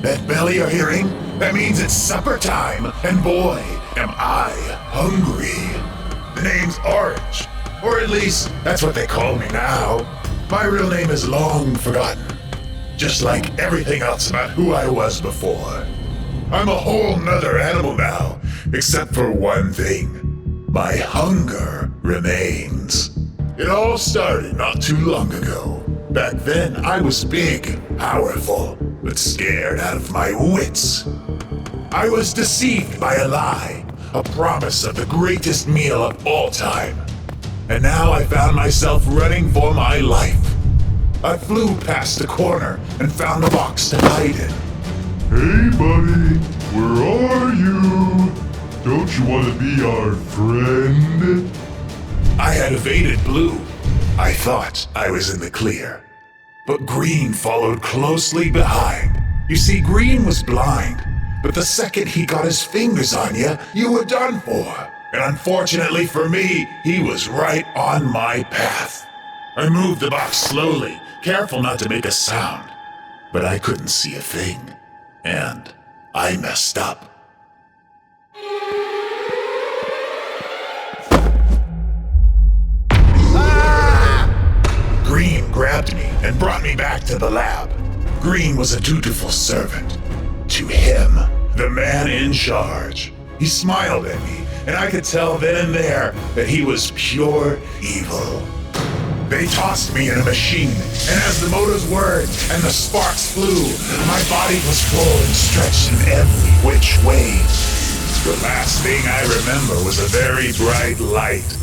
That bell you're hearing? That means it's supper time, and boy, am I hungry. The name's Orange, or at least that's what they call me now. My real name is long forgotten, just like everything else about who I was before. I'm a whole nother animal now, except for one thing. My hunger remains. It all started not too long ago. Back then, I was big, powerful, but scared out of my wits. I was deceived by a lie, a promise of the greatest meal of all time. And now I found myself running for my life. I flew past the corner and found a box to hide in. Hey buddy, where are you? Don't you want to be our friend? I had evaded blue. I thought I was in the clear. But green followed closely behind. You see, green was blind, but the second he got his fingers on you, you were done for. And unfortunately for me, he was right on my path. I moved the box slowly, careful not to make a sound. But I couldn't see a thing. And I messed up. Ah! Green grabbed me and brought me back to the lab. Green was a dutiful servant. To him, the man in charge. He smiled at me, and I could tell then and there that he was pure evil. They tossed me in a machine, and as the motors whirred and the sparks flew, my body was full and stretched in every which way. The last thing I remember was a very bright light.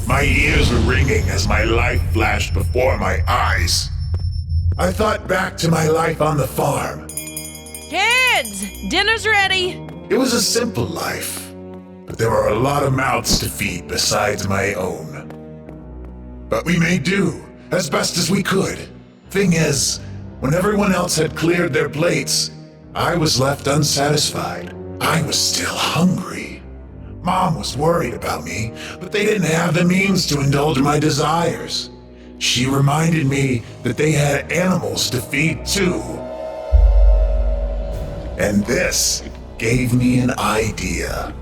My ears were ringing as my life flashed before my eyes. I thought back to my life on the farm. Kids, dinner's ready. It was a simple life, but there were a lot of mouths to feed besides my own. But we made do, as best as we could. Thing is, when everyone else had cleared their plates, I was left unsatisfied. I was still hungry. Mom was worried about me, but they didn't have the means to indulge my desires. She reminded me that they had animals to feed too. And this gave me an idea.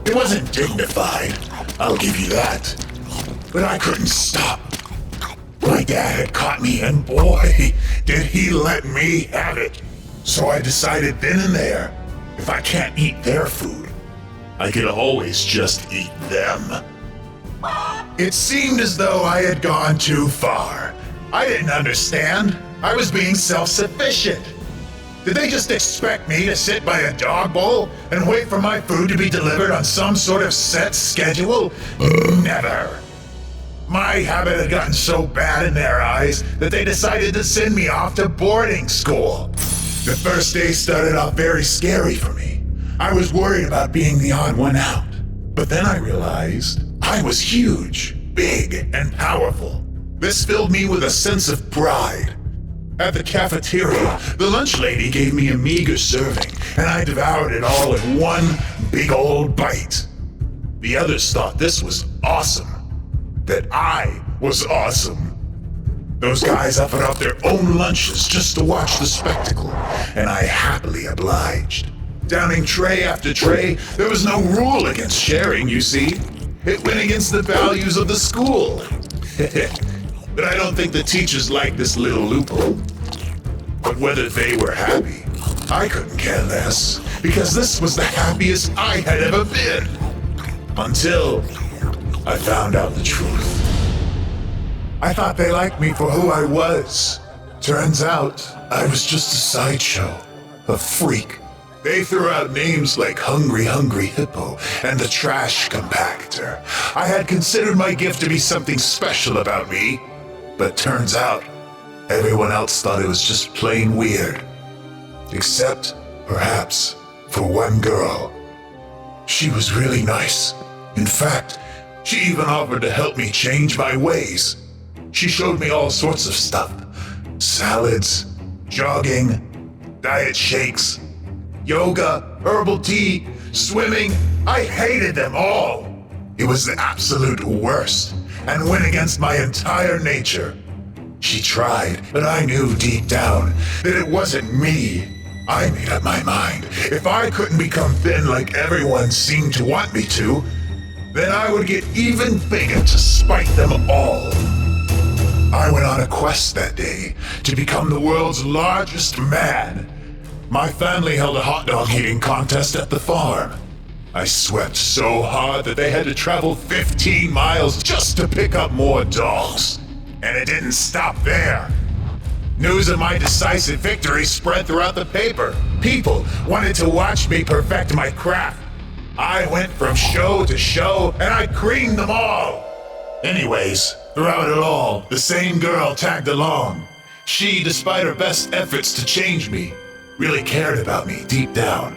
It wasn't dignified, I'll give you that. But I couldn't stop. My dad had caught me, and boy, did he let me have it. So I decided then and there, if I can't eat their food, I could always just eat them. It seemed as though I had gone too far. I didn't understand. I was being self-sufficient. Did they just expect me to sit by a dog bowl and wait for my food to be delivered on some sort of set schedule? Never. My habit had gotten so bad in their eyes that they decided to send me off to boarding school. The first day started off very scary for me. I was worried about being the odd one out. But then I realized I was huge, big, and powerful. This filled me with a sense of pride. At the cafeteria, the lunch lady gave me a meager serving, and I devoured it all in one big old bite. The others thought this was awesome. That I was awesome. Those guys offered up their own lunches just to watch the spectacle, and I happily obliged. Downing tray after tray, there was no rule against sharing, you see. It went against the values of the school. But I don't think the teachers liked this little loophole. But whether they were happy, I couldn't care less, because this was the happiest I had ever been. Until I found out the truth. I thought they liked me for who I was. Turns out, I was just a sideshow, a freak. They threw out names like Hungry Hungry Hippo and the Trash Compactor. I had considered my gift to be something special about me, but turns out, everyone else thought it was just plain weird. Except, perhaps, for one girl. She was really nice. In fact, she even offered to help me change my ways. She showed me all sorts of stuff. Salads, jogging, diet shakes, yoga, herbal tea, swimming. I hated them all. It was the absolute worst and went against my entire nature. She tried, but I knew deep down that it wasn't me. I made up my mind. If I couldn't become thin like everyone seemed to want me to, then I would get even bigger to spite them all. I went on a quest that day to become the world's largest man. My family held a hot dog eating contest at the farm. I sweat so hard that they had to travel 15 miles just to pick up more dogs. And it didn't stop there. News of my decisive victory spread throughout the paper. People wanted to watch me perfect my craft. I went from show to show, and I creamed them all. Anyways, throughout it all, the same girl tagged along. She, despite her best efforts to change me, really cared about me deep down.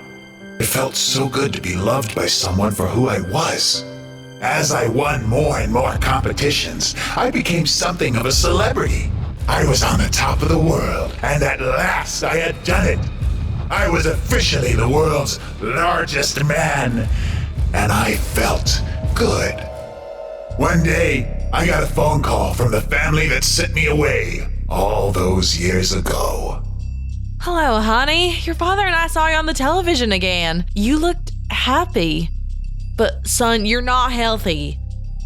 It felt so good to be loved by someone for who I was. As I won more and more competitions, I became something of a celebrity. I was on the top of the world, and at last I had done it. I was officially the world's largest man, and I felt good. One day, I got a phone call from the family that sent me away all those years ago. Hello, honey. Your father and I saw you on the television again. You looked happy. But, son, you're not healthy.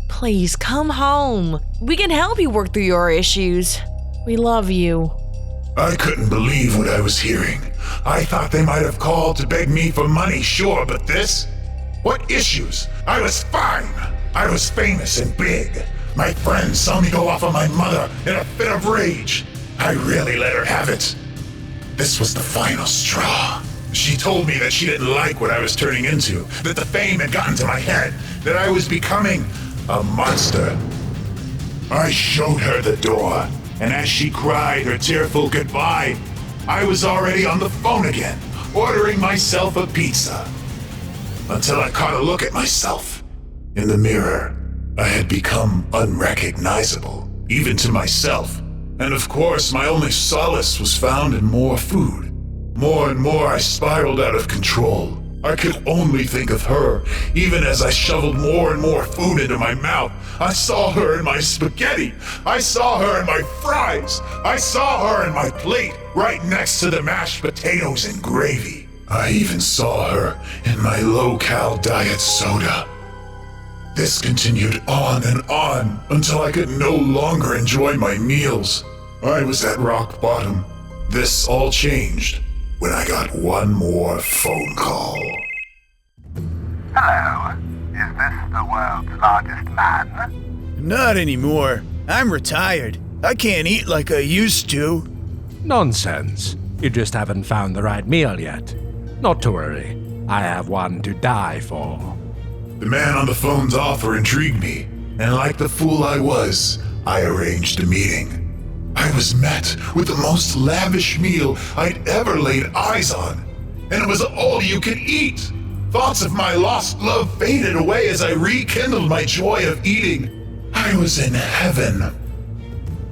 Please, come home. We can help you work through your issues. We love you. I couldn't believe what I was hearing. I thought they might have called to beg me for money, sure, but this? What issues? I was fine. I was famous and big. My friends saw me go off on my mother in a fit of rage. I really let her have it. This was the final straw. She told me that she didn't like what I was turning into, that the fame had gotten to my head, that I was becoming a monster. I showed her the door, and as she cried her tearful goodbye, I was already on the phone again, ordering myself a pizza. Until I caught a look at myself. In the mirror, I had become unrecognizable, even to myself. And of course, my only solace was found in more food. More and more, I spiraled out of control. I could only think of her, even as I shoveled more and more food into my mouth. I saw her in my spaghetti. I saw her in my fries. I saw her in my plate, right next to the mashed potatoes and gravy. I even saw her in my low-cal diet soda. This continued on and on until I could no longer enjoy my meals. I was at rock bottom. This all changed when I got one more phone call. Hello. Is this the world's largest man? Not anymore. I'm retired. I can't eat like I used to. Nonsense. You just haven't found the right meal yet. Not to worry. I have one to die for. The man on the phone's offer intrigued me, and like the fool I was, I arranged a meeting. I was met with the most lavish meal I'd ever laid eyes on, and it was all you could eat. Thoughts of my lost love faded away as I rekindled my joy of eating. I was in heaven.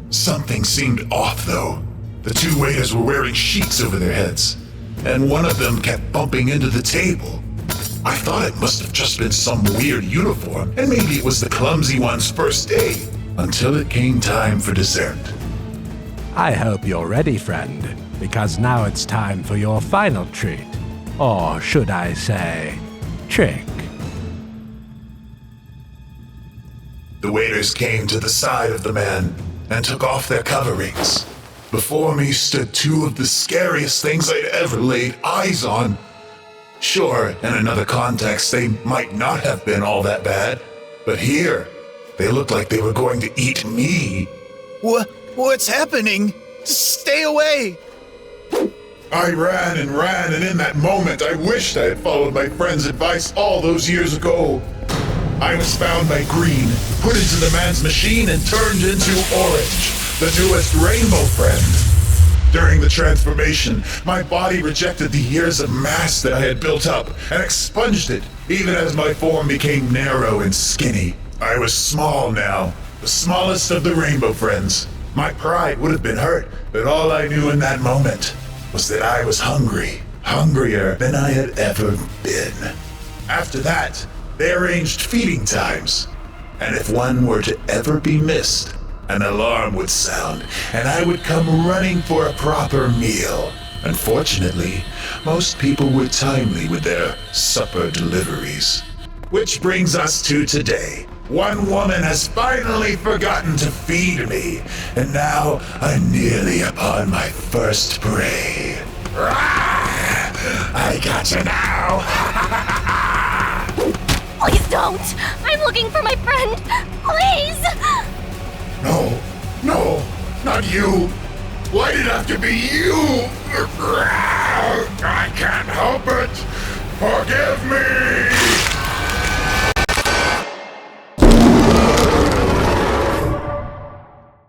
Something seemed off, though. The two waiters were wearing sheets over their heads, and one of them kept bumping into the table. I thought it must have just been some weird uniform, and maybe it was the clumsy one's first day, until it came time for dessert. I hope you're ready, friend, because now it's time for your final treat. Or should I say, trick. The waiters came to the side of the man and took off their coverings. Before me stood two of the scariest things I'd ever laid eyes on. Sure, in another context, they might not have been all that bad, but here, they looked like they were going to eat me. What's happening? Stay away! I ran, and in that moment, I wished I had followed my friend's advice all those years ago. I was found by Green, put into the man's machine, and turned into Orange, the newest rainbow friend. During the transformation, my body rejected the years of mass that I had built up and expunged it, even as my form became narrow and skinny. I was small now, the smallest of the rainbow friends. My pride would have been hurt, but all I knew in that moment was that I was hungry, hungrier than I had ever been. After that, they arranged feeding times, and if one were to ever be missed, an alarm would sound, and I would come running for a proper meal. Unfortunately, most people were timely with their supper deliveries. Which brings us to today. One woman has finally forgotten to feed me, and now I'm nearly upon my first prey. I got you now! Please don't! I'm looking for my friend! Please! No, not you! Why did it have to be you? I can't help it! Forgive me!